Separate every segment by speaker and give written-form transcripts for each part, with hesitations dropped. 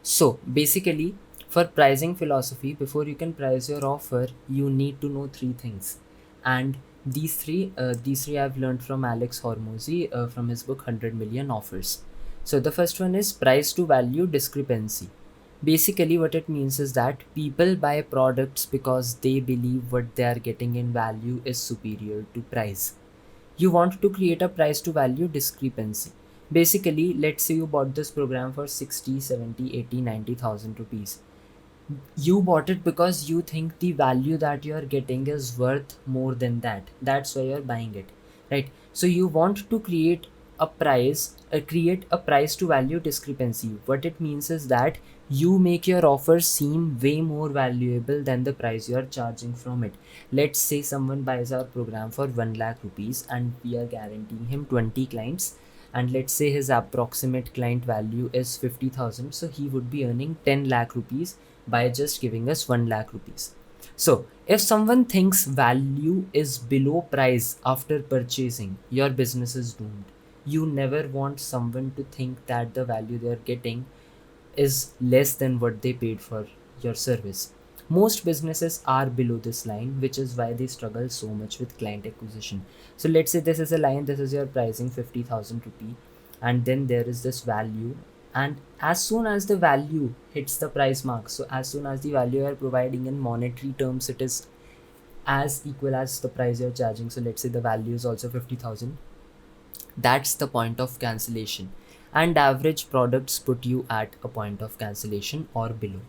Speaker 1: So basically, for pricing philosophy, before you can price your offer, you need to know three things. And these three I've learned from Alex Hormozy from his book 100 Million Offers. So the first one is price to value discrepancy. Basically, what it means is that people buy products because they believe what they are getting in value is superior to price. You want to create a price to value discrepancy. Basically, let's say you bought this program for 60, 70, 80, 90,000 rupees. You bought it because you think the value that you are getting is worth more than that. That's why you're buying it, right? So you want to create a price to value discrepancy. What it means is that you make your offer seem way more valuable than the price you are charging from it. Let's say someone buys our program for 1 lakh rupees and we are guaranteeing him 20 clients, and let's say his approximate client value is 50,000, so he would be earning 10 lakh rupees by just giving us 1 lakh rupees. So, if someone thinks value is below price after purchasing, your business is doomed. You never want someone to think that the value they are getting is less than what they paid for your service. Most businesses are below this line, which is why they struggle so much with client acquisition. So let's say this is a line, this is your pricing 50,000 rupee, and then there is this value. And as soon as the value hits the price mark, so as soon as the value you are providing in monetary terms, it is as equal as the price you're charging. So let's say the value is also 50,000. That's the point of cancellation. And average products put you at a point of cancellation or below.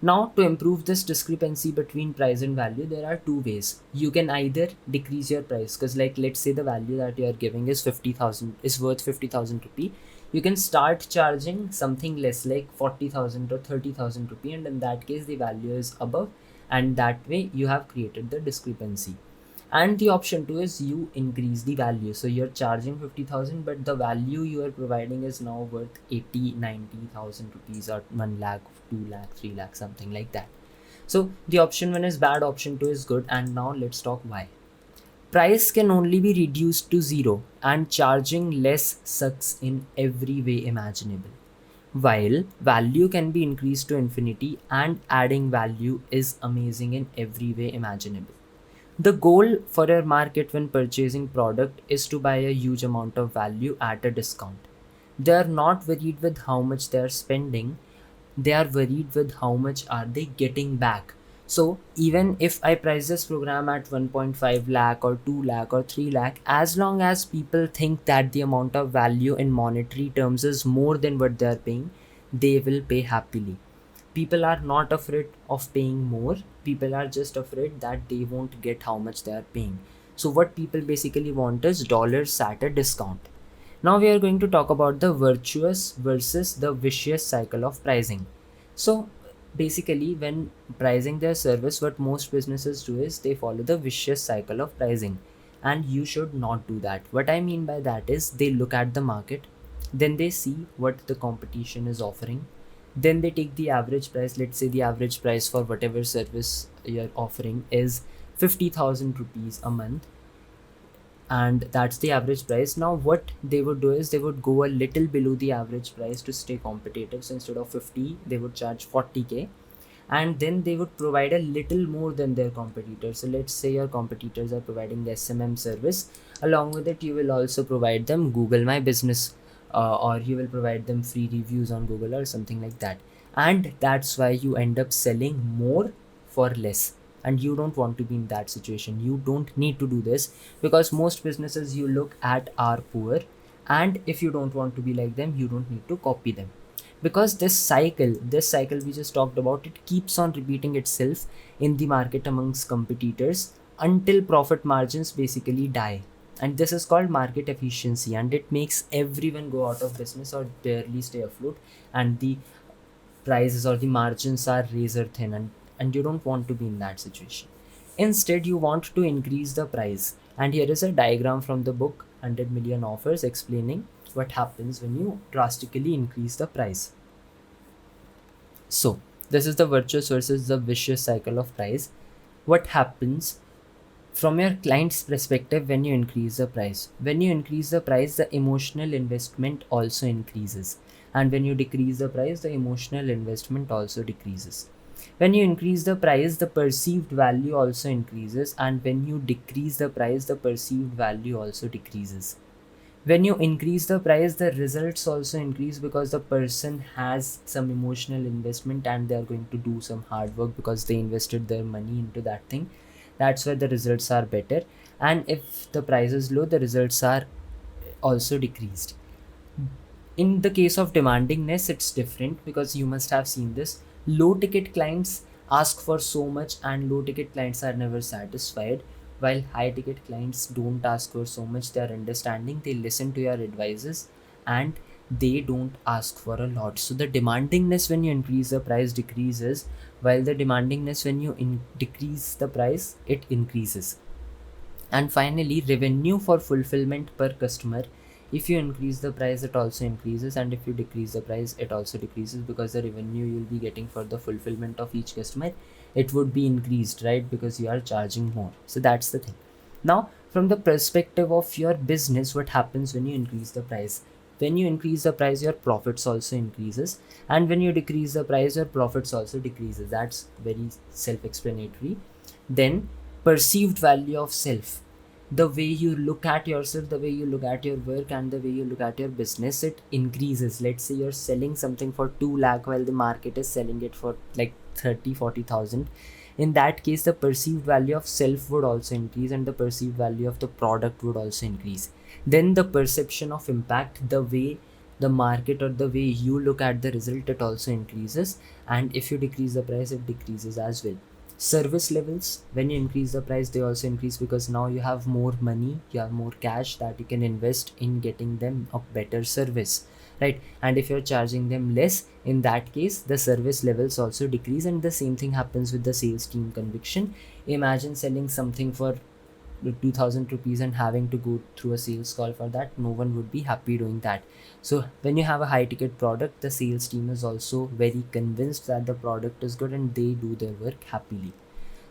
Speaker 1: Now, to improve this discrepancy between price and value, there are two ways. You can either decrease your price, because like let's say the value that you are giving is 50,000, is worth 50,000 rupee. You can start charging something less, like 40,000 or 30,000 rupee, and in that case the value is above, and that way you have created the discrepancy. And the option two is you increase the value, so you're charging 50,000 but the value you are providing is now worth 80, 90,000 rupees, or 1 lakh, 2 lakh, 3 lakh, something like that. So the option one is bad, option two is good, and now let's talk why. Price can only be reduced to zero, and charging less sucks in every way imaginable, while value can be increased to infinity, and adding value is amazing in every way imaginable. The goal for your market when purchasing product is to buy a huge amount of value at a discount. They are not worried with how much they are spending, they are worried with how much are they getting back. So even if I price this program at 1.5 lakh or 2 lakh or 3 lakh, as long as people think that the amount of value in monetary terms is more than what they are paying, they will pay happily. People are not afraid of paying more, people are just afraid that they won't get how much they are paying. So what people basically want is dollars at a discount. Now we are going to talk about the virtuous versus the vicious cycle of pricing. So basically, when pricing their service, what most businesses do is they follow the vicious cycle of pricing, and you should not do that. What I mean by that is they look at the market, then they see what the competition is offering, then they take the average price. Let's say the average price for whatever service you're offering is 50,000 rupees a month, and that's the average price. Now what they would do is they would go a little below the average price to stay competitive. So instead of 50 they would charge 40k, and then they would provide a little more than their competitors. So let's say your competitors are providing the SMM service, along with it you will also provide them Google My Business, or you will provide them free reviews on Google or something like that. And that's why you end up selling more for less, and you don't want to be in that situation. You don't need to do this, because most businesses you look at are poor, and if you don't want to be like them, you don't need to copy them. Because this cycle we just talked about, it keeps on repeating itself in the market amongst competitors until profit margins basically die. And this is called market efficiency, and it makes everyone go out of business or barely stay afloat, and the prices or the margins are razor thin, and you don't want to be in that situation. Instead, you want to increase the price. And here is a diagram from the book 100 Million Offers explaining what happens when you drastically increase the price. So, this is the virtuous versus the vicious cycle of price. What happens from your client's perspective when you increase the price? When you increase the price, the emotional investment also increases. and when you decrease the price, the emotional investment also decreases. When you increase the price, the perceived value also increases, and when you decrease the price, the perceived value also decreases. When you increase the price, the results also increase because the person has some emotional investment and they are going to do some hard work because they invested their money into that thing. That's why the results are better. And if the price is low, the results are also decreased. In the case of demandingness, it's different because you must have seen this. Low ticket clients ask for so much, and low ticket clients are never satisfied, while high ticket clients don't ask for so much. They are understanding, they listen to your advices, and they don't ask for a lot. So the demandingness when you increase the price decreases, while the demandingness when you decrease the price, it increases. And finally, revenue for fulfillment per customer. If you increase the price, it also increases, and if you decrease the price, it also decreases, because the revenue you'll be getting for the fulfillment of each customer, it would be increased, right? Because you are charging more. So that's the thing. Now, from the perspective of your business, what happens when you increase the price? When you increase the price, your profits also increases, and when you decrease the price, your profits also decreases. That's very self-explanatory. Then, perceived value of self. The way you look at yourself, the way you look at your work, and the way you look at your business, it increases. Let's say you're selling something for 2 lakh while the market is selling it for like 30-40,000. In that case, the perceived value of self would also increase, and the perceived value of the product would also increase. Then the perception of impact, the way the market or the way you look at the result, it also increases. And if you decrease the price, it decreases as well. Service levels, when you increase the price, they also increase, because now you have more money, you have more cash that you can invest in getting them a better service, right? And if you're charging them less, in that case, the service levels also decrease. And the same thing happens with the sales team conviction. Imagine selling something for 2000 rupees and having to go through a sales call for that. No one would be happy doing that. So when you have a high ticket product, the sales team is also very convinced that the product is good, and they do their work happily.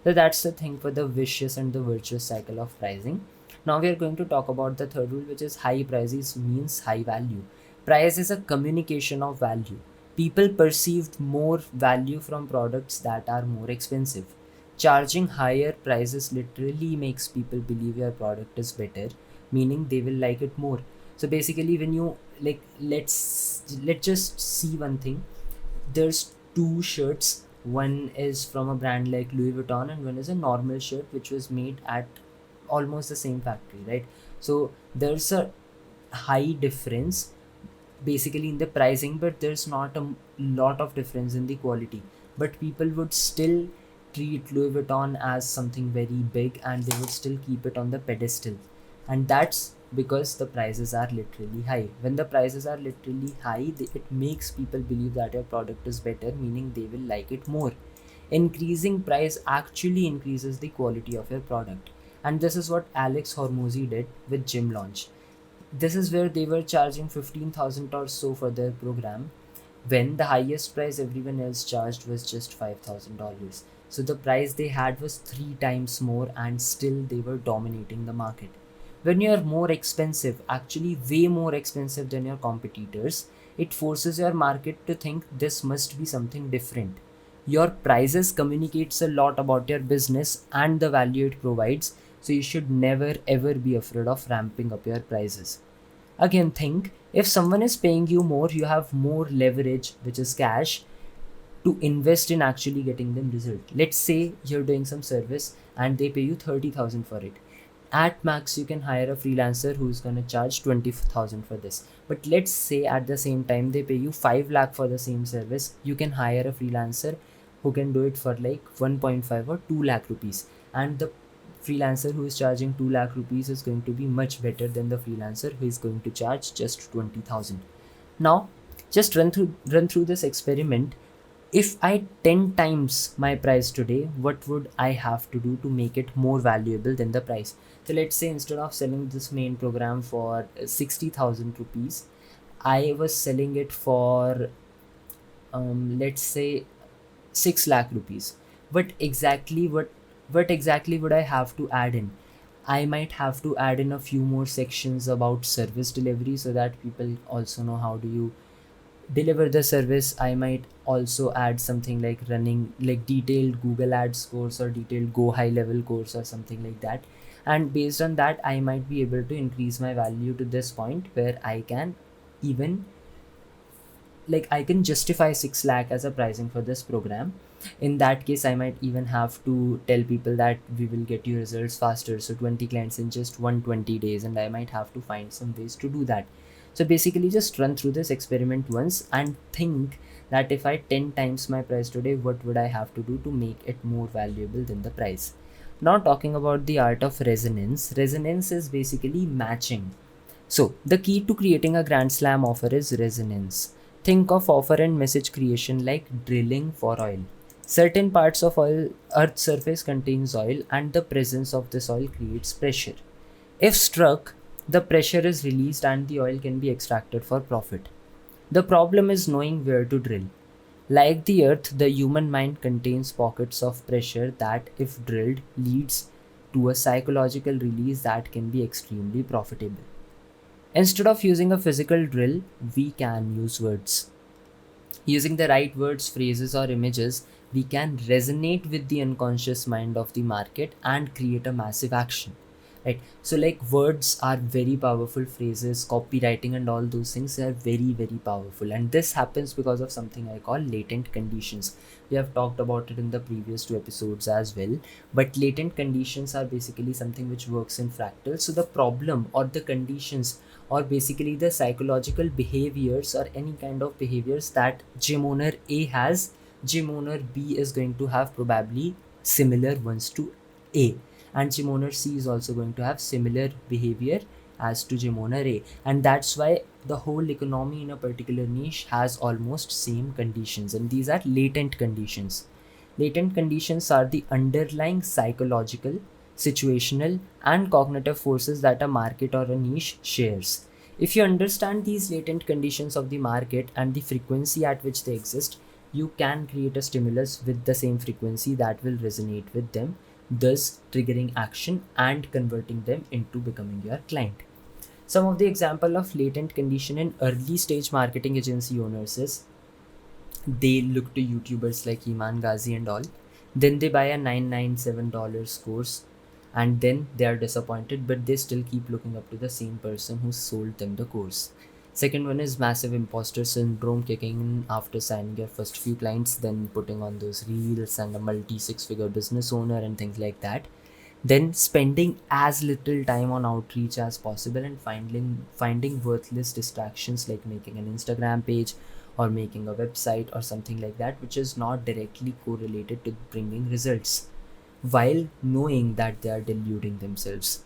Speaker 1: So that's the thing for the vicious and the virtuous cycle of pricing. Now we are going to talk about the third rule, which is high prices means high value. Price is a communication of value. People perceived more value from products that are more expensive. Charging higher prices literally makes people believe your product is better, meaning they will like it more. So basically, when you like, let's just see one thing. There's two shirts. One is from a brand like Louis Vuitton, and one is a normal shirt which was made at almost the same factory, right? So there's a high difference basically in the pricing, but there's not a lot of difference in the quality. But people would still treat Louis Vuitton as something very big, and they would still keep it on the pedestal. And that's because the prices are literally high. When the prices are literally high, it makes people believe that your product is better, meaning they will like it more. Increasing price actually increases the quality of your product. And this is what Alex Hormozy did with Gym Launch. This is where they were charging 15,000 or so for their program, when the highest price everyone else charged was just $5,000. So the price they had was 3 times more, and still they were dominating the market. When you are more expensive, actually way more expensive than your competitors, it forces your market to think this must be something different. Your prices communicates a lot about your business and the value it provides, so you should never ever be afraid of ramping up your prices. Again, think, if someone is paying you more, you have more leverage, which is cash, to invest in actually getting them result. Let's say you're doing some service and they pay you 30,000 for it. At max, you can hire a freelancer who's gonna charge 20,000 for this. But let's say at the same time they pay you 5 lakh for the same service, you can hire a freelancer who can do it for like 1.5 or 2 lakh rupees. And the freelancer who is charging 2 lakh rupees is going to be much better than the freelancer who is going to charge just 20,000. Now, just run through this experiment. If I 10 times my price today, what would I have to do to make it more valuable than the price? So let's say instead of selling this main program for 60,000 rupees, I was selling it for let's say 6 lakh rupees. What exactly would I have to add in? I might have to add in a few more sections about service delivery, so that people also know how do you deliver the service, I might also add something like running like detailed Google Ads course or detailed Go high level course or something like that. And based on that, I might be able to increase my value to this point where I can even like I can justify 6 lakh as a pricing for this program. In that case, I might even have to tell people that we will get you results faster, so 20 clients in just 120 days, and I might have to find some ways to do that. So basically just run through this experiment once and think that if I 10 times my price today, what would I have to do to make it more valuable than the price. Now talking about the art of resonance. Resonance is basically matching. So, the key to creating a Grand Slam offer is resonance. Think of offer and message creation like drilling for oil. Certain parts of oil, Earth's surface contains oil, and the presence of this oil creates pressure. If struck, the pressure is released and the oil can be extracted for profit. The problem is knowing where to drill. Like the earth, the human mind contains pockets of pressure that, if drilled, leads to a psychological release that can be extremely profitable. Instead of using a physical drill, we can use words. Using the right words, phrases, or images, we can resonate with the unconscious mind of the market and create a massive action. Right? So, like words are very powerful, phrases, copywriting, and all those things are very, very powerful. And this happens because of something I call latent conditions. We have talked about it in the previous 2 episodes as well. But latent conditions are basically something which works in fractals. So, the problem or the conditions or basically the psychological behaviors or any kind of behaviors that gym owner A has, gym owner B is going to have probably similar ones to A, and gym owner C is also going to have similar behavior as to gym owner A, and that's why the whole economy in a particular niche has almost same conditions, and these are latent conditions. Latent conditions are the underlying psychological, situational, and cognitive forces that a market or a niche shares. If you understand these latent conditions of the market and the frequency at which they exist, you can create a stimulus with the same frequency that will resonate with them, thus triggering action and converting them into becoming your client. Some of the example of latent condition in early stage marketing agency owners is they look to YouTubers like Iman Ghazi and all. Then they buy a $997 course and then they are disappointed, but they still keep looking up to the same person who sold them the course. Second one is massive imposter syndrome kicking in after signing your first few clients, then putting on those reels and a multi 6 figure business owner and things like that. Then spending as little time on outreach as possible and finding worthless distractions like making an Instagram page or making a website or something like that, which is not directly correlated to bringing results, while knowing that they are deluding themselves.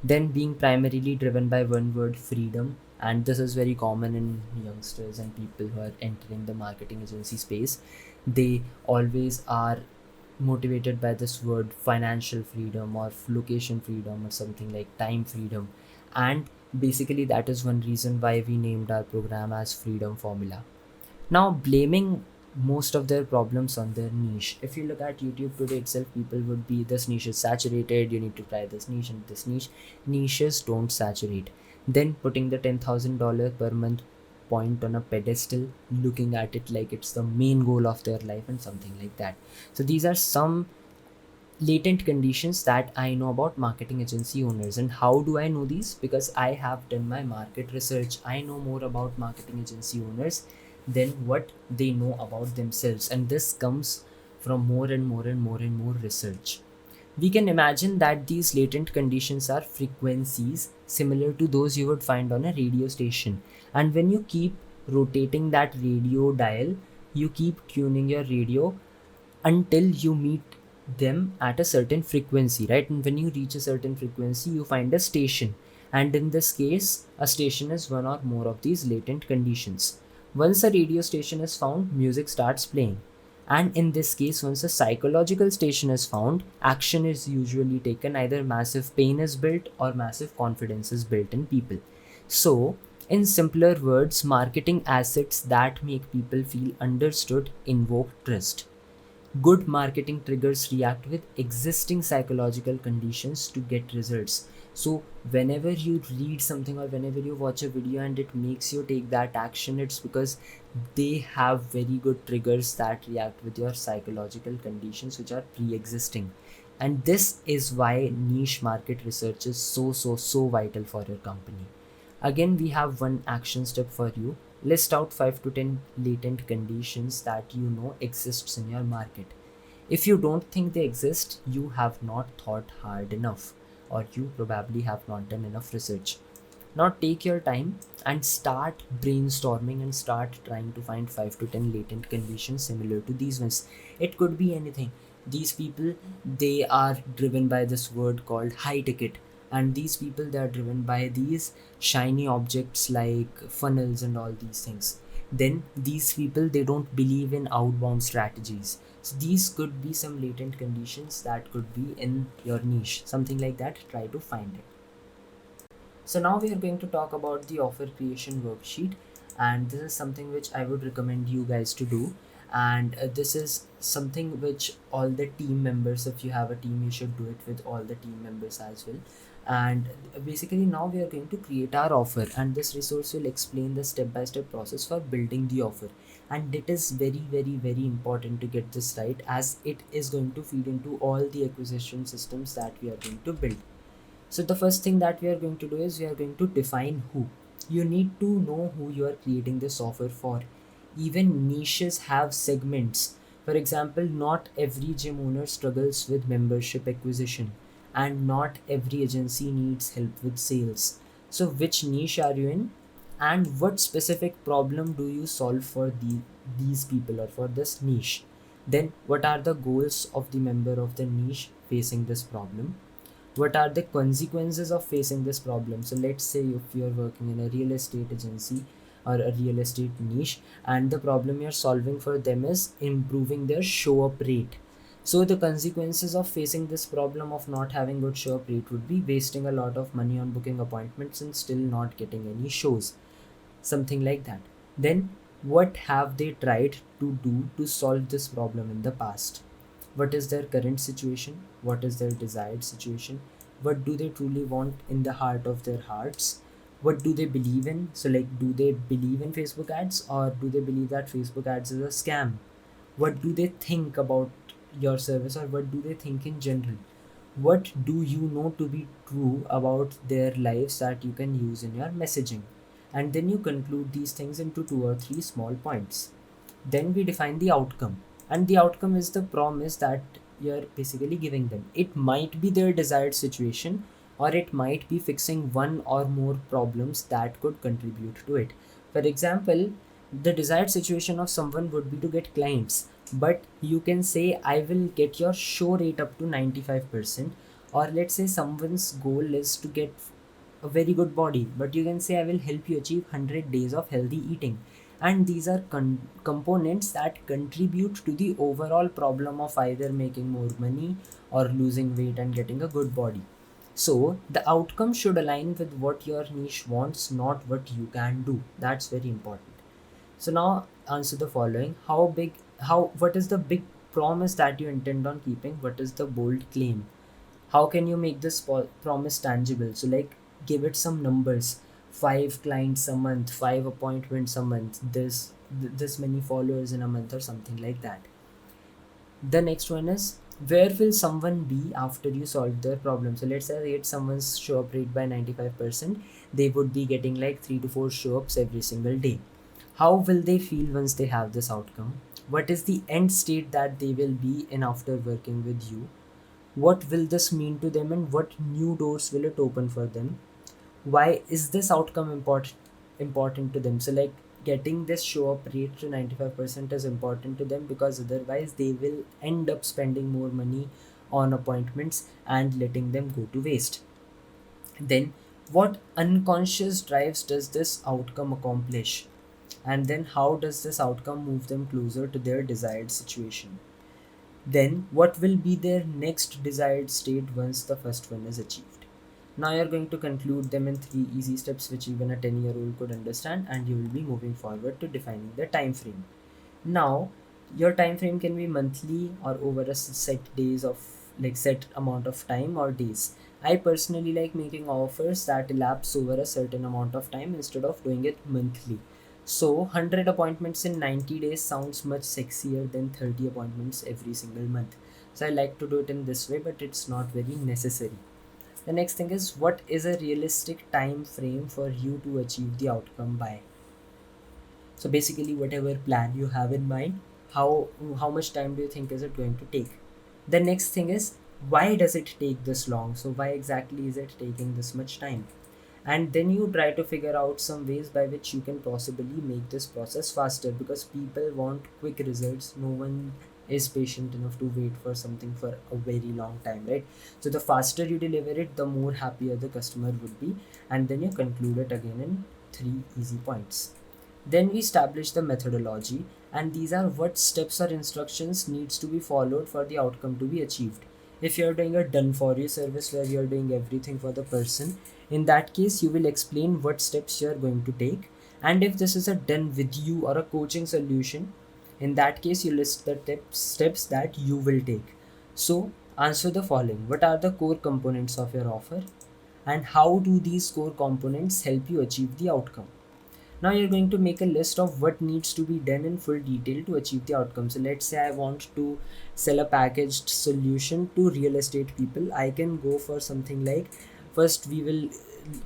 Speaker 1: Then being primarily driven by one word, freedom, and this is very common in youngsters and people who are entering the marketing agency space. They always are motivated by this word, financial freedom or location freedom or something like time freedom. And basically that is one reason why we named our program as Freedom Formula. Now blaming most of their problems on their niche. If you look at YouTube today itself, people would be, this niche is saturated, you need to try this niche and this niche. Niches don't saturate. Then putting the $10,000 per month point on a pedestal, looking at it like it's the main goal of their life and something like that. So these are some latent conditions that I know about marketing agency owners. And how do I know these? Because I have done my market research. I know more about marketing agency owners than what they know about themselves, and this comes from more and more and more and more research. We can imagine that these latent conditions are frequencies similar to those you would find on a radio station, and when you keep rotating that radio dial, you keep tuning your radio until you meet them at a certain frequency, right? And when you reach a certain frequency, you find a station, and in this case a station is one or more of these latent conditions. Once a radio station is found, music starts playing, and in this case, once a psychological station is found, action is usually taken. Either massive pain is built or massive confidence is built in people. So in simpler words, marketing assets that make people feel understood invoke trust. Good marketing triggers react with existing psychological conditions to get results. So whenever you read something or whenever you watch a video and it makes you take that action, it's because they have very good triggers that react with your psychological conditions which are pre-existing. And this is why niche market research is so vital for your company. Again, we have one action step for you. List out 5 to 10 latent conditions that you know exists in your market. If you don't think they exist, you have not thought hard enough, or you probably have not done enough research. Now take your time and start brainstorming and start trying to find 5 to 10 latent conditions similar to these ones. It could be anything. These people, they are driven by this word called high ticket, and these people, they are driven by these shiny objects like funnels and all these things. Then these people, they don't believe in outbound strategies. So these could be some latent conditions that could be in your niche, something like that. Try to find it. So now we are going to talk about the offer creation worksheet, and this is something which I would recommend you guys to do. And this is something which all the team members, if you have a team, you should do it with all the team members as well. And basically now we are going to create our offer, and this resource will explain the step-by-step process for building the offer. And it is very important to get this right, as it is going to feed into all the acquisition systems that we are going to build. So the first thing that we are going to do is we are going to define who. You need to know who you are creating this offer for. Even niches have segments. For example, not every gym owner struggles with membership acquisition, and not every agency needs help with sales. So which niche are you in, and what specific problem do you solve for these people or for this niche? Then what are the goals of the member of the niche facing this problem? What are the consequences of facing this problem? So let's say if you're working in a real estate agency or a real estate niche, and the problem you're solving for them is improving their show up rate. So the consequences of facing this problem of not having good show up rate would be wasting a lot of money on booking appointments and still not getting any shows, something like that. Then what have they tried to do to solve this problem in the past? What is their current situation? What is their desired situation? What do they truly want in the heart of their hearts? What do they believe in? So like, do they believe in Facebook ads, or do they believe that Facebook ads is a scam? What do they think about your service, or what do they think in general? What do you know to be true about their lives that you can use in your messaging? And then you conclude these things into 2 or 3 small points. Then we define the outcome, and the outcome is the promise that you're basically giving them. It might be their desired situation, or it might be fixing one or more problems that could contribute to it. For example, the desired situation of someone would be to get clients, but you can say, I will get your show rate up to 95%. Or let's say someone's goal is to get a very good body, but you can say, I will help you achieve 100 days of healthy eating. And these are components that contribute to the overall problem of either making more money or losing weight and getting a good body. So the outcome should align with what your niche wants, not what you can do. That's very important. So now answer the following. What is the big promise that you intend on keeping? What is the bold claim? How can you make this promise tangible? So like, give it some numbers. 5 clients a month, 5 appointments a month, this many followers in a month, or something like that. The next one is, where will someone be after you solve their problem? So let's say it's someone's show up rate by 95%, they would be getting like 3 to 4 show ups every single day. How will they feel once they have this outcome? What is the end state that they will be in after working with you? What will this mean to them, and what new doors will it open for them? Why is this outcome important to them? So like, getting this show up rate to 95% is important to them, because otherwise they will end up spending more money on appointments and letting them go to waste. Then what unconscious drives does this outcome accomplish? And then how does this outcome move them closer to their desired situation? Then what will be their next desired state once the first one is achieved? Now you're going to conclude them in 3 easy steps which even a 10-year-old could understand, and you will be moving forward to defining the time frame. Now your time frame can be monthly or over a set days of, like, set amount of time or days. I personally like making offers that elapse over a certain amount of time instead of doing it monthly. So 100 appointments in 90 days sounds much sexier than 30 appointments every single month. So I like to do it in this way, but it's not very necessary. The next thing is, what is a realistic time frame for you to achieve the outcome by? So basically, whatever plan you have in mind, how much time do you think is it going to take? The next thing is, why does it take this long? So why exactly is it taking this much time? And then you try to figure out some ways by which you can possibly make this process faster, because people want quick results. No one is patient enough to wait for something for a very long time, right? So the faster you deliver it, the more happier the customer would be. And then you conclude it again in three easy points. Then we establish the methodology, and these are what steps or instructions needs to be followed for the outcome to be achieved. If you're doing a done for you service where you're doing everything for the person, in that case you will explain what steps you're going to take. And if this is a done with you or a coaching solution, in that case you list the steps that you will take. So answer the following: what are the core components of your offer, and how do these core components help you achieve the outcome? Now you're going to make a list of what needs to be done in full detail to achieve the outcome. So let's say I want to sell a packaged solution to real estate people. I can go for something like, first we will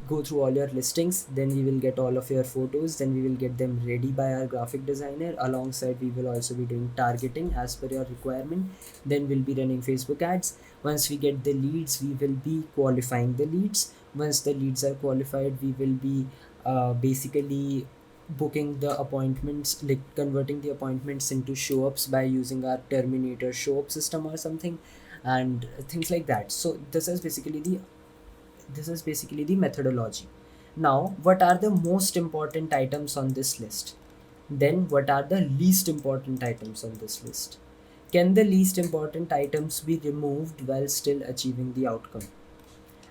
Speaker 1: go through all your listings, then we will get all of your photos, then we will get them ready by our graphic designer. Alongside, we will also be doing targeting as per your requirement. Then we'll be running Facebook ads. Once we get the leads, we will be qualifying the leads. Once the leads are qualified, we will be basically booking the appointments, like converting the appointments into show ups by using our Terminator show up system or something, and things like that. So this is basically the methodology. Now, what are the most important items on this list? Then what are the least important items on this list? Can the least important items be removed while still achieving the outcome?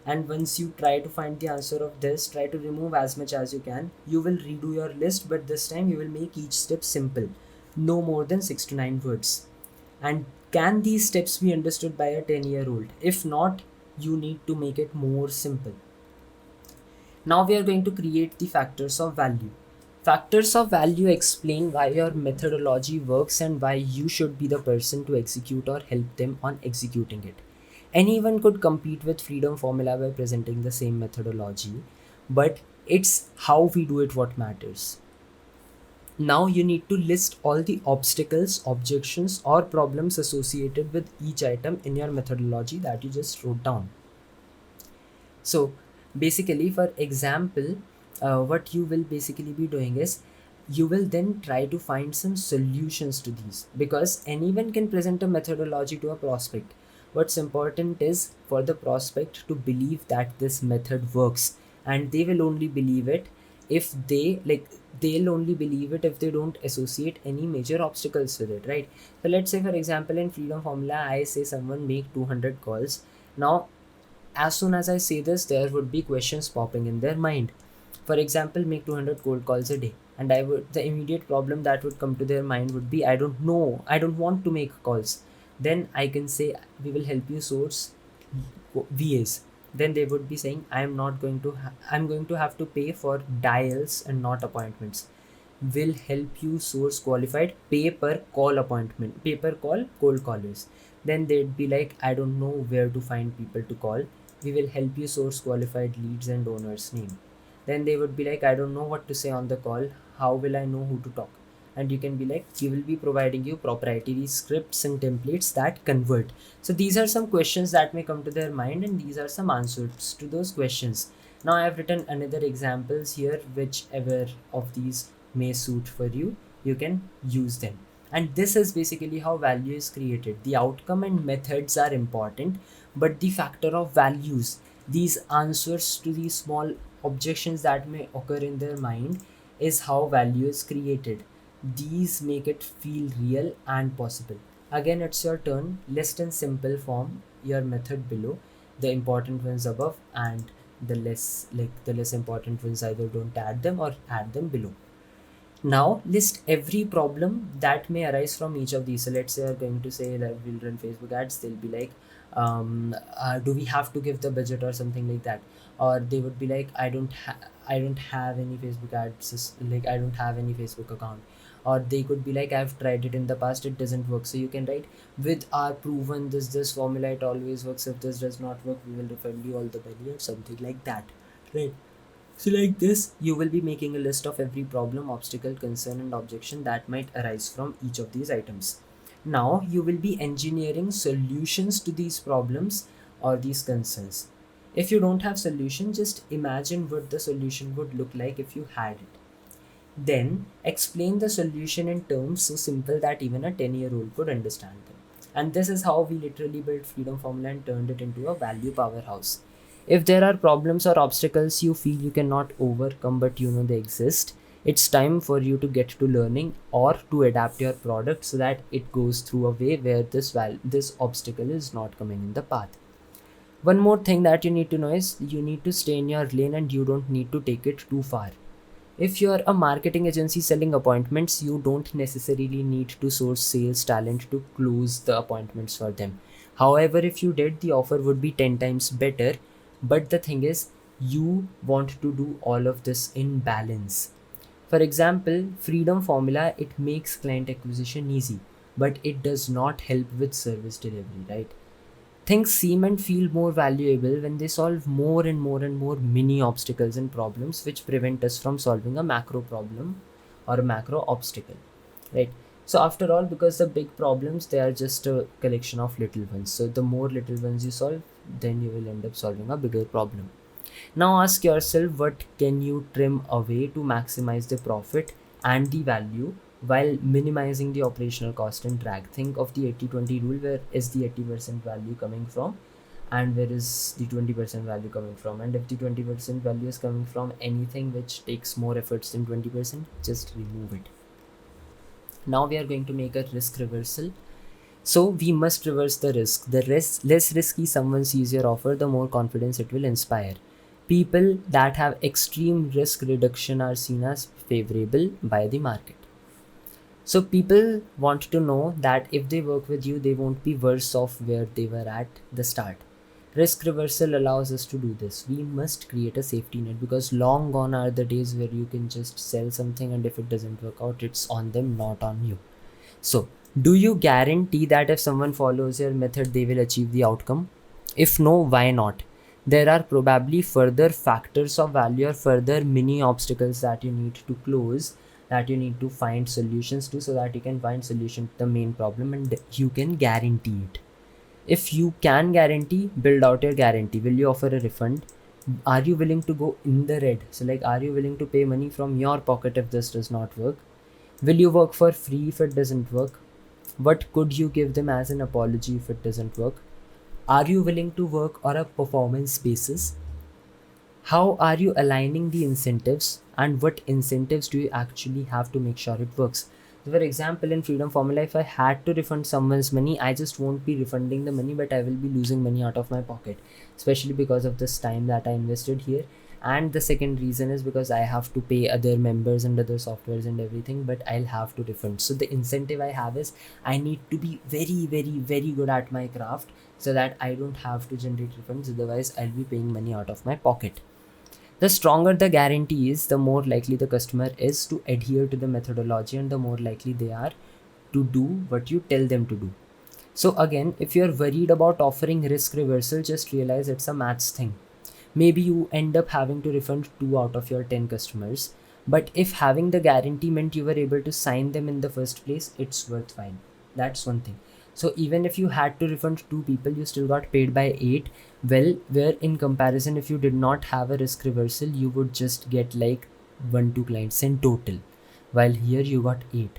Speaker 1: And once you try to find the answer of this, try to remove as much as you can. You will redo your list, but this time you will make each step simple, no more than 6 to 9 words. And can these steps be understood by a 10-year-old? If not, you need to make it more simple. Now we are going to create the factors of value. Factors of value explain why your methodology works and why you should be the person to execute or help them on executing it. Anyone could compete with Freedom Formula by presenting the same methodology, but it's how we do it what matters. Now you need to list all the obstacles, objections, or problems associated with each item in your methodology that you just wrote down. So basically, for example, what you will basically be doing is, you will then try to find some solutions to these, because anyone can present a methodology to a prospect. What's important is for the prospect to believe that this method works, and they will only believe it if they'll only believe it if they don't associate any major obstacles with it, right? So let's say, for example, in Freedom Formula, I say someone make 200 calls. Now, as soon as I say this, there would be questions popping in their mind. For example, make 200 cold calls a day. And the immediate problem that would come to their mind would be, I don't know, I don't want to make calls. Then I can say, we will help you source VAs. Then they would be saying, I'm going to have to pay for dials and not appointments. Will help you source qualified pay per call appointment, pay per call cold callers. Then they'd be like, I don't know where to find people to call. We will help you source qualified leads and owner's name. Then they would be like, I don't know what to say on the call. How will I know who to talk? And you can be like, we will be providing you proprietary scripts and templates that convert. So these are some questions that may come to their mind, and these are some answers to those questions. Now I have written another examples here. Whichever of these may suit for you, you can use them. And this is basically how value is created. The outcome and methods are important, but the factor of values, these answers to these small objections that may occur in their mind, is how value is created. These make it feel real and possible. Again, it's your turn. List in simple form your method below, the important ones above, and the less important ones, either don't add them or add them below. Now list every problem that may arise from each of these. So let's say you're going to say that we'll run Facebook ads. They'll be like, do we have to give the budget or something like that. Or they would be like, I don't have any Facebook ads, like I don't have any Facebook account. Or they could be like, I've tried it in the past, it doesn't work. So you can write, with our proven this formula, it always works. If this does not work, we will refund you all the money, or something like that, right? So like this, you will be making a list of every problem, obstacle, concern, and objection that might arise from each of these items. Now you will be engineering solutions to these problems or these concerns. If you don't have solution, just imagine what the solution would look like if you had it. Then explain the solution in terms so simple that even a 10-year-old could understand them. And this is how we literally built Freedom Formula and turned it into a value powerhouse. If there are problems or obstacles you feel you cannot overcome but you know they exist, it's time for you to get to learning or to adapt your product so that it goes through a way where this obstacle is not coming in the path. One more thing that you need to know is you need to stay in your lane and you don't need to take it too far. If you're a marketing agency selling appointments, you don't necessarily need to source sales talent to close the appointments for them. However, if you did, the offer would be 10 times better. But the thing is, you want to do all of this in balance. For example, Freedom Formula, it makes client acquisition easy, but it does not help with service delivery, right? Things seem and feel more valuable when they solve more and more and more mini obstacles and problems which prevent us from solving a macro problem or a macro obstacle, right? So after all, because the big problems, they are just a collection of little ones. So the more little ones you solve, then you will end up solving a bigger problem. Now ask yourself, what can you trim away to maximize the profit and the value while minimizing the operational cost and drag. Think of the 80-20 rule. Where is the 80% value coming from and where is the 20% value coming from? And if the 20% value is coming from anything which takes more efforts than 20%, just remove it. Now we are going to make a risk reversal. So we must reverse the risk. The less risky someone sees your offer, the more confidence it will inspire. People that have extreme risk reduction are seen as favorable by the market. So people want to know that if they work with you, they won't be worse off where they were at the start. Risk reversal allows us to do this. We must create a safety net because long gone are the days where you can just sell something and if it doesn't work out, it's on them, not on you. So, do you guarantee that if someone follows your method, they will achieve the outcome? If no, why not? There are probably further factors of value or further mini obstacles that you need to close, that you need to find solutions to, so that you can find solution to the main problem and you can guarantee it. If you can guarantee, build out your guarantee. Will you offer a refund? Are you willing to go in the red? So like, are you willing to pay money from your pocket if this does not work? Will you work for free if it doesn't work? What could you give them as an apology if it doesn't work? Are you willing to work on a performance basis? How are you aligning the incentives and what incentives do you actually have to make sure it works? So for example, in Freedom Formula, if I had to refund someone's money, I just won't be refunding the money, but I will be losing money out of my pocket, especially because of this time that I invested here. And the second reason is because I have to pay other members and other softwares and everything, but I'll have to refund. So the incentive I have is I need to be very, very, very good at my craft so that I don't have to generate refunds. Otherwise, I'll be paying money out of my pocket. The stronger the guarantee is, the more likely the customer is to adhere to the methodology and the more likely they are to do what you tell them to do. So again, if you're worried about offering risk reversal, just realize it's a maths thing. Maybe you end up having to refund 2 out of your 10 customers, but if having the guarantee meant you were able to sign them in the first place, it's worthwhile. That's one thing. So even if you had to refund 2 people, you still got paid by 8. Well, where in comparison, if you did not have a risk reversal, you would just get like 1-2 clients in total, while here you got 8.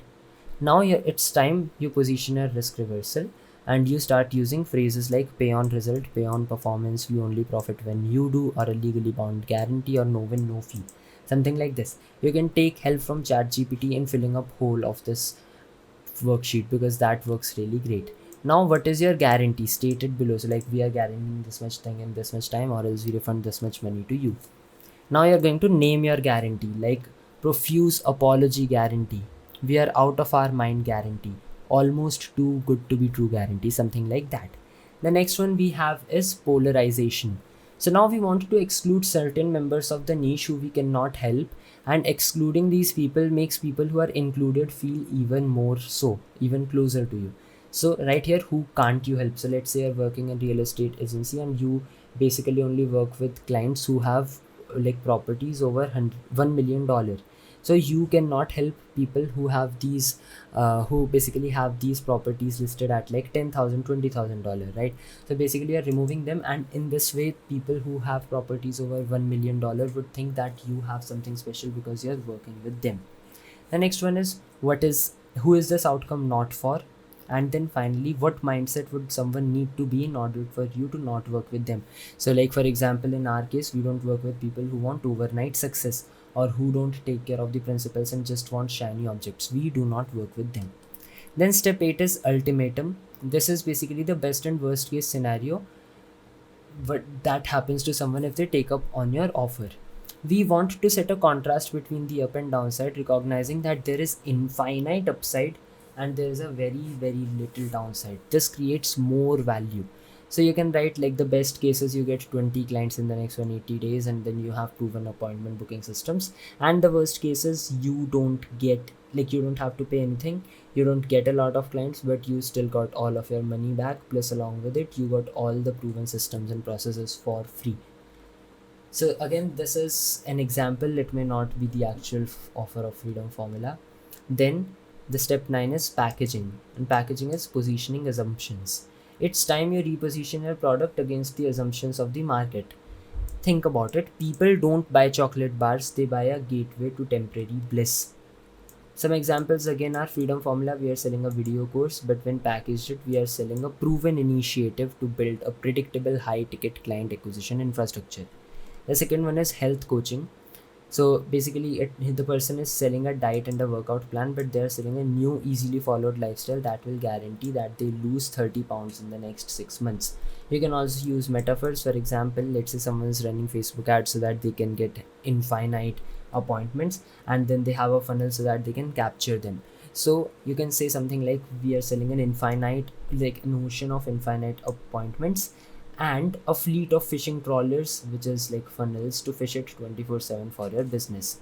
Speaker 1: Now it's time you position a risk reversal and you start using phrases like pay on result, pay on performance, we only profit when you do, or a legally bound guarantee, or no win, no fee. Something like this. You can take help from ChatGPT in filling up whole of this worksheet because that works really great. Now what is your guarantee? Stated below. So like, we are guaranteeing this much thing in this much time, or else we refund this much money to you. Now you're going to name your guarantee, like profuse apology guarantee, we are out of our mind guarantee, almost too good to be true guarantee, something like that. The next one we have is polarization. So now we want to exclude certain members of the niche who we cannot help, and excluding these people makes people who are included feel even more so, even closer to you. So right here, who can't you help? So let's say you're working in real estate agency and you basically only work with clients who have like properties over $1 million. So you cannot help people who have these who basically have these properties listed at like $10,000 $20,000, right? So basically you're removing them, and in this way people who have properties over $1 million would think that you have something special because you're working with them. The next one is who is this outcome not for? And then finally, what mindset would someone need to be in order for you to not work with them? So like for example, in our case, we don't work with people who want overnight success or who don't take care of the principles and just want shiny objects. We do not work with them. Then step 8 is ultimatum. This is basically the best and worst case scenario what that happens to someone if they take up on your offer. We want to set a contrast between the up and downside, recognizing that there is infinite upside and there is a very little downside. This creates more value. So you can write like the best cases, you get 20 clients in the next 180 days and then you have proven appointment booking systems, and the worst cases you don't get, like you don't have to pay anything, you don't get a lot of clients, but you still got all of your money back, plus along with it you got all the proven systems and processes for free. So again, this is an example, it may not be the actual offer of Freedom Formula. Then the step 9 is packaging, and packaging is positioning assumptions. It's time you reposition your product against the assumptions of the market. Think about it, people don't buy chocolate bars, they buy a gateway to temporary bliss. Some examples again are Freedom Formula, we are selling a video course, but when packaged it, we are selling a proven initiative to build a predictable high ticket client acquisition infrastructure. The second one is health coaching. So basically the person is selling a diet and a workout plan, but they're selling a new easily followed lifestyle that will guarantee that they lose 30 pounds in the next 6 months. You can also use metaphors. For example, let's say someone's running Facebook ads so that they can get infinite appointments, and then they have a funnel so that they can capture them. So you can say something like, we are selling an infinite, like notion of infinite appointments and a fleet of fishing trawlers, which is like funnels to fish it 24/7 for your business.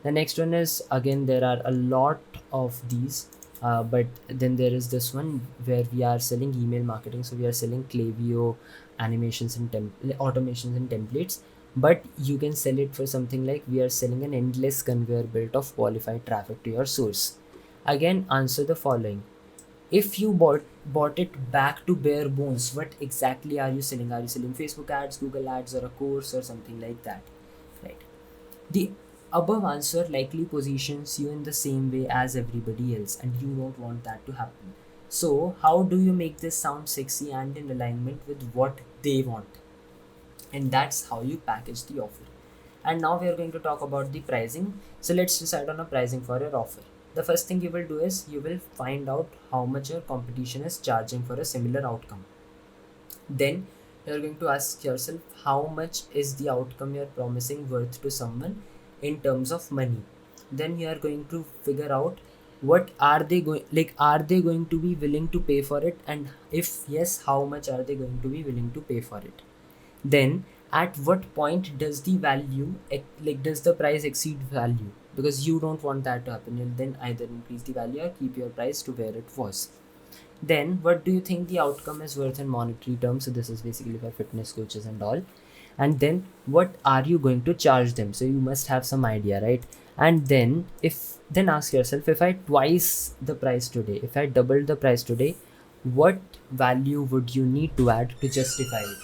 Speaker 1: The next one is, again there are a lot of these, but then there is this one where we are selling email marketing. So we are selling Klaviyo animations and automations and templates, but you can sell it for something like, we are selling an endless conveyor belt of qualified traffic to your source. Again, answer the following: if you bought it back to bare bones, what exactly are you selling? Are you selling Facebook ads, Google ads, or a course or something like that, right? The above answer likely positions you in the same way as everybody else, and you don't want that to happen. So how do you make this sound sexy and in alignment with what they want? And that's how you package the offer. And now we are going to talk about the pricing. So let's decide on a pricing for your offer. The first thing you will do is you will find out how much your competition is charging for a similar outcome. Then you're going to ask yourself, how much is the outcome you're promising worth to someone in terms of money? Then you are going to figure out, what are they going to be willing to pay for it, and if yes, how much are they going to be willing to pay for it? Then at what point does the value, does the price exceed value? Because you don't want that to happen. You'll then either increase the value or keep your price to where it was. Then what do you think the outcome is worth in monetary terms? So this is basically for fitness coaches and all. And then what are you going to charge them? So you must have some idea, right? And then ask yourself, if I twice the price today, if I doubled the price today, what value would you need to add to justify it?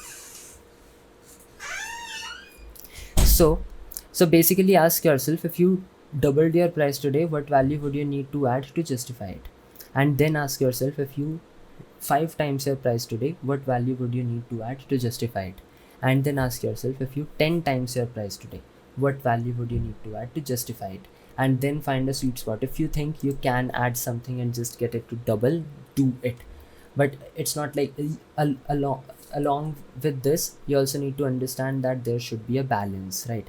Speaker 1: So basically ask yourself, if you doubled your price today, what value would you need to add to justify it? And then ask yourself, if you 5 times your price today, what value would you need to add to justify it? And then ask yourself, if you 10 times your price today, what value would you need to add to justify it? And then find a sweet spot. If you think you can add something and just get it to double, do it. But it's not like along with this, you also need to understand that there should be a balance, right?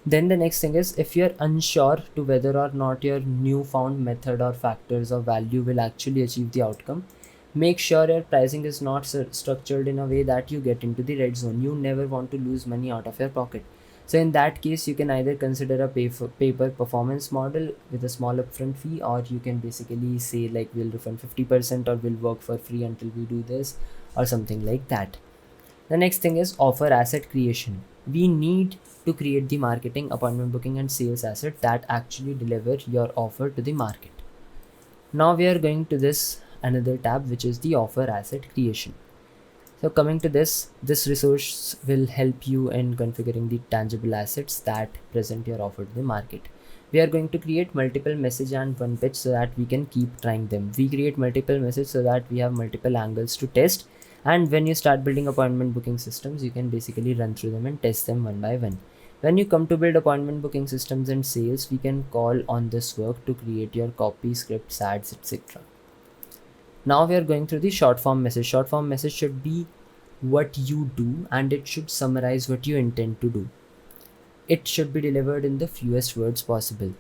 Speaker 1: Then the next thing is, if you're unsure to whether or not your newfound method or factors of value will actually achieve the outcome, Make sure your pricing is not structured in a way that you get into the red zone. You never want to lose money out of your pocket. So in that case, you can either consider a paper performance model with a small upfront fee, or you can basically say like we'll refund 50% or we'll work for free until we do this, or something like that. The next thing is offer asset creation. We need to create the marketing, appointment booking, and sales asset that actually deliver your offer to the market. Now we are going to this another tab, which is the offer asset creation. So coming to this resource will help you in configuring the tangible assets that present your offer to the market. We are going to create multiple message and one pitch so that we can keep trying them. We create multiple message so that we have multiple angles to test. And when you start building appointment booking systems, you can basically run through them and test them one by one. When you come to build appointment booking systems and sales, we can call on this work to create your copy, scripts, ads, etc. Now we are going through the short form message. Short form message should be what you do and it should summarize what you intend to do. It should be delivered in the fewest words possible,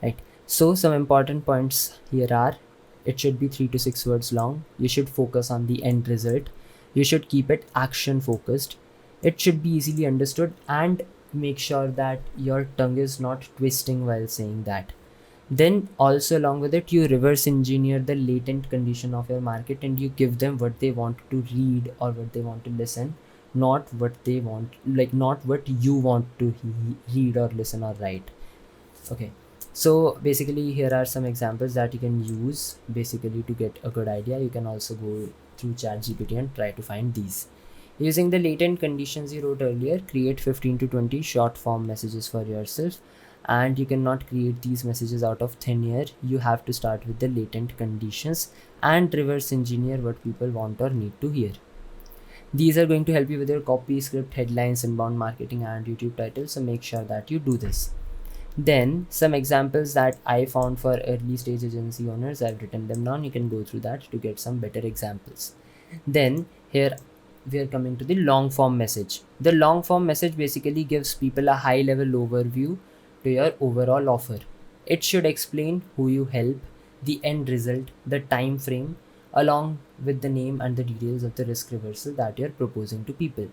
Speaker 1: right? So some important points here are: it should be 3 to 6 words long. You should focus on the end result. You should keep it action focused. It should be easily understood, and make sure that your tongue is not twisting while saying that. Then also along with it, you reverse engineer the latent condition of your market and you give them what they want to read or what they want to listen, not what they want, like not what you want to read or listen or write. Okay, so basically here are some examples that you can use basically to get a good idea. You can also go through ChatGPT and try to find these. Using the latent conditions you wrote earlier, create 15 to 20 short form messages for yourself. And you cannot create these messages out of thin air. You have to start with the latent conditions and reverse engineer what people want or need to hear. These are going to help you with your copy, script, headlines, inbound marketing, and YouTube titles. So make sure that you do this. Then some examples that I found for early stage agency owners, I've written them down. You can go through that to get some better examples. Then here we are coming to the long form message. The long form message basically gives people a high level overview to your overall offer. It should explain who you help, the end result, the time frame, along with the name and the details of the risk reversal that you're proposing to people.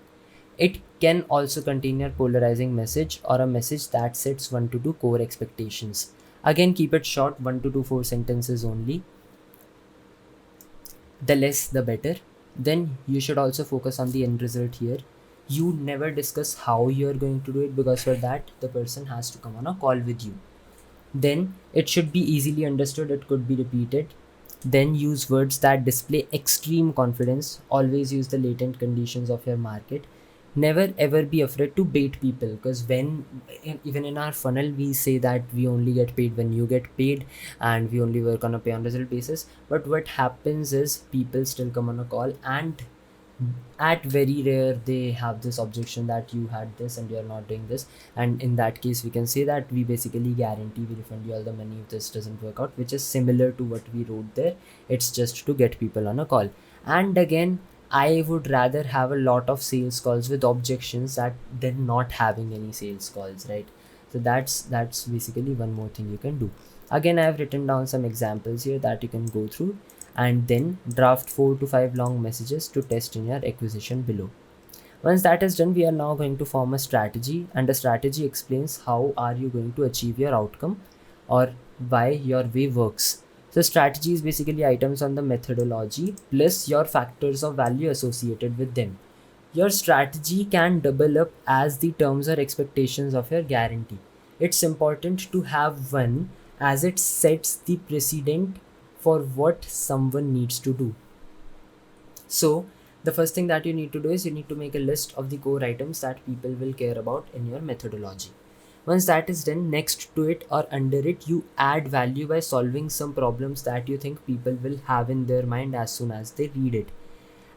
Speaker 1: It can also contain your polarizing message or a message that sets 1 to 2 core expectations. Again, keep it short, 1 to 2 4 sentences only. The less the better. Then you should also focus on the end result here. You never discuss how you are going to do it, because for that the person has to come on a call with you. Then it should be easily understood, it could be repeated. Then use words that display extreme confidence. Always use the latent conditions of your market. Never ever be afraid to bait people, because when even in our funnel we say that we only get paid when you get paid and we only work on a pay on result basis, but what happens is people still come on a call, and at very rare they have this objection that you had this and you're not doing this, and in that case we can say that we basically guarantee we refund you all the money if this doesn't work out, which is similar to what we wrote there. It's just to get people on a call. And again, I would rather have a lot of sales calls with objections than not having any sales calls, right? So that's basically one more thing you can do. Again, I have written down some examples here that you can go through, and then draft 4 to 5 long messages to test in your acquisition below. Once that is done, we are now going to form a strategy, and the strategy explains how are you going to achieve your outcome or why your way works. So strategy is basically items on the methodology plus your factors of value associated with them. Your strategy can double up as the terms or expectations of your guarantee. It's important to have one, as it sets the precedent for what someone needs to do. So the first thing that you need to do is you need to make a list of the core items that people will care about in your methodology. Once that is done, next to it or under it, you add value by solving some problems that you think people will have in their mind as soon as they read it.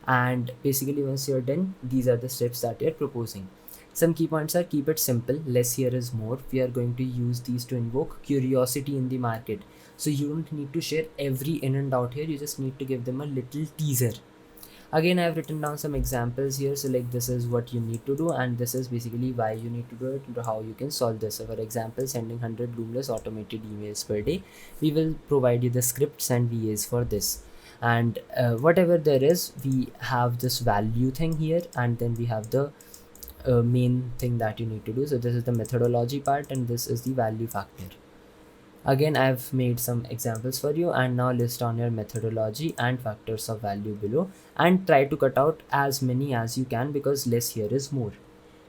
Speaker 1: And basically once you're done, these are the steps that you're proposing. Some key points are: keep it simple, less here is more. We are going to use these to invoke curiosity in the market. So you don't need to share every in and out here, you just need to give them a little teaser. Again, I have written down some examples here. So like this is what you need to do, and this is basically why you need to do it and how you can solve this. So for example, sending 100 Loomless automated emails per day, we will provide you the scripts and VAs for this. and whatever there is, we have this value thing here, and then we have the main thing that you need to do. So this is the methodology part, and this is the value factor. Again, I've made some examples for you, and now list on your methodology and factors of value below, and try to cut out as many as you can, because less here is more.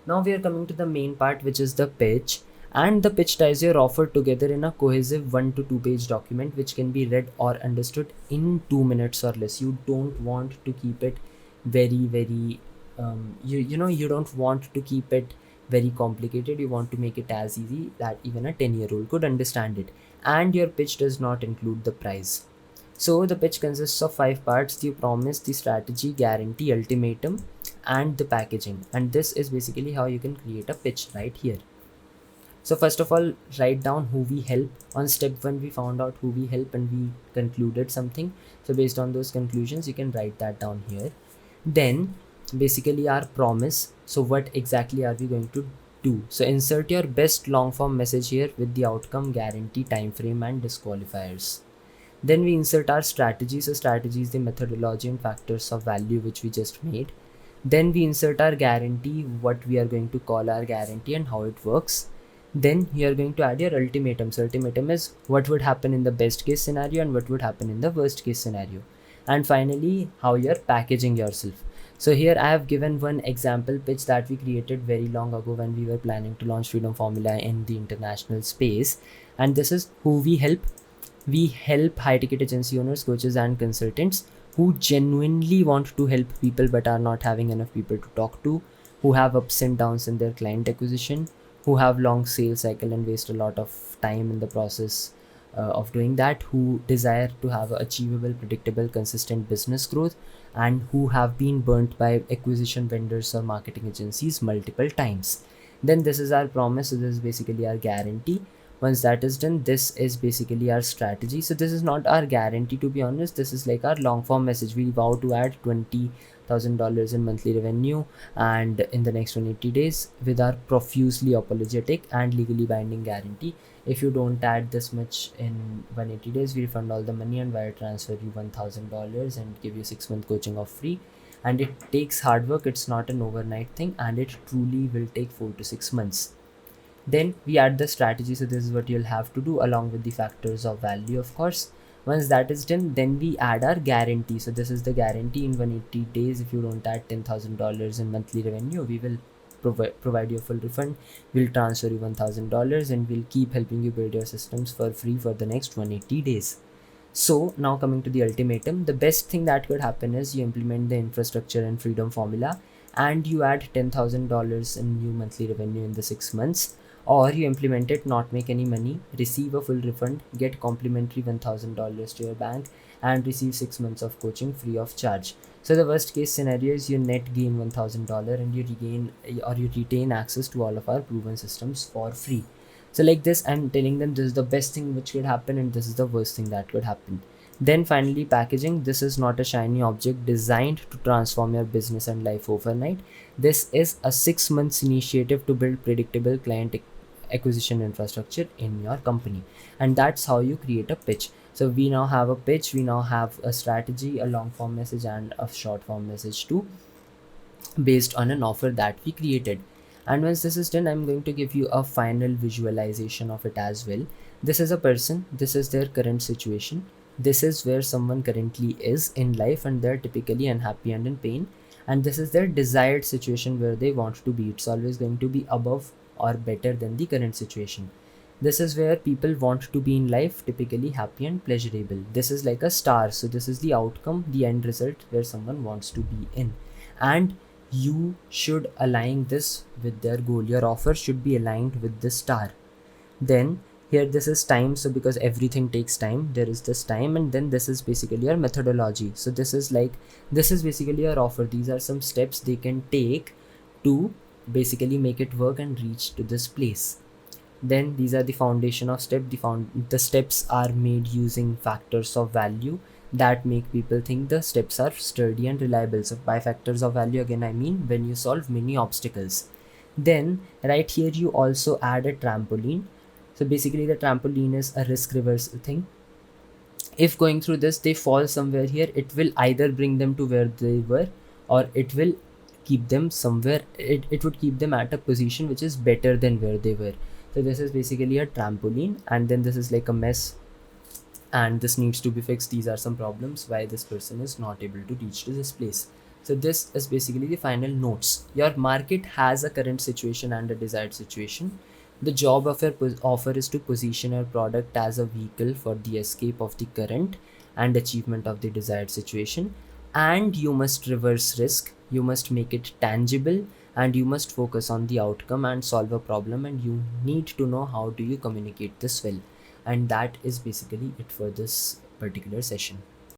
Speaker 1: Now we are coming to the main part, which is the pitch. And the pitch ties your offer together in a cohesive 1 to 2 page document which can be read or understood in 2 minutes or less. You don't want to keep it very you don't want to keep it very complicated. You want to make it as easy that even a 10-year-old could understand it. And your pitch does not include the price. So the pitch consists of 5 parts: the promise, the strategy, guarantee, ultimatum, and the packaging. And this is basically how you can create a pitch right here. So first of all, write down who we help. On step 1, we found out who we help and we concluded something. So based on those conclusions, you can write that down here. Then basically our promise. So what exactly are we going to do? So insert your best long form message here with the outcome, guarantee, time frame, and disqualifiers. Then we insert our strategy. So strategy is the methodology and factors of value which we just made. Then we insert our guarantee, what we are going to call our guarantee and how it works. Then you are going to add your ultimatum. So ultimatum is what would happen in the best case scenario and what would happen in the worst case scenario. And finally, how you're packaging yourself. So here I have given one example pitch that we created very long ago when we were planning to launch Freedom Formula in the international space. And this is who we help. We help high ticket agency owners, coaches, and consultants who genuinely want to help people but are not having enough people to talk to, who have ups and downs in their client acquisition, who have long sales cycle and waste a lot of time in the process of doing that, who desire to have achievable, predictable, consistent business growth, and who have been burnt by acquisition vendors or marketing agencies multiple times. Then this is our promise. So this is basically our guarantee. Once that is done, this is basically our strategy. So this is not our guarantee, to be honest. This is like our long form message. We vow to add $20,000 in monthly revenue and in the next 180 days with our profusely apologetic and legally binding guarantee. If you don't add this much in 180 days, we refund all the money and wire transfer you $1,000 and give you 6-month coaching of free. And it takes hard work. It's not an overnight thing, and it truly will take 4 to 6 months. Then we add the strategy. So this is what you'll have to do along with the factors of value, of course. Once that is done, then we add our guarantee. So this is the guarantee: in 180 days, if you don't add $10,000 in monthly revenue, we will provide you a full refund. We'll transfer you $1,000 and we'll keep helping you build your systems for free for the next 180 days. So now coming to the ultimatum, the best thing that could happen is you implement the infrastructure and Freedom Formula and you add $10,000 in new monthly revenue in the 6 months. Or you implement it, not make any money, receive a full refund, get complimentary $1,000 to your bank, and receive 6 months of coaching free of charge. So the worst case scenario is you net gain $1,000 and you retain access to all of our proven systems for free. So like this, I'm telling them this is the best thing which could happen and this is the worst thing that could happen. Then finally, packaging. This is not a shiny object designed to transform your business and life overnight. This is a 6 months initiative to build predictable client acquisition infrastructure in your company. And that's how you create a pitch. So we now have a pitch, we now have a strategy, a long form message, and a short form message too, based on an offer that we created. And once this is done, I'm going to give you a final visualization of it as well. This is a person, this is their current situation, this is where someone currently is in life and they're typically unhappy and in pain, and this is their desired situation where they want to be. It's always going to be above or better than the current situation. This is where people want to be in life, typically happy and pleasurable. This is like a star. So this is the outcome, the end result where someone wants to be in. And you should align this with their goal. Your offer should be aligned with the star. Then here this is time. So because everything takes time, there is this time, and then this is basically your methodology. So this is basically your offer. These are some steps they can take to basically make it work and reach to this place. Then these are the foundation of step. The steps are made using factors of value that make people think the steps are sturdy and reliable. So by factors of value, again I mean when you solve many obstacles. Then right here you also add a trampoline. So basically the trampoline is a risk reversal thing. if going through this they fall somewhere here, it will either bring them to where they were, or it will keep them somewhere, it would keep them at a position which is better than where they were. So this is basically a trampoline, and then this is like a mess, and this needs to be fixed. These are some problems why this person is not able to reach to this place. So this is basically the final notes. Your market has a current situation and a desired situation. The job of your offer is to position your product as a vehicle for the escape of the current and achievement of the desired situation. And you must reverse risk, you must make it tangible, and you must focus on the outcome and solve a problem, and you need to know how do you communicate this well. And that is basically it for this particular session.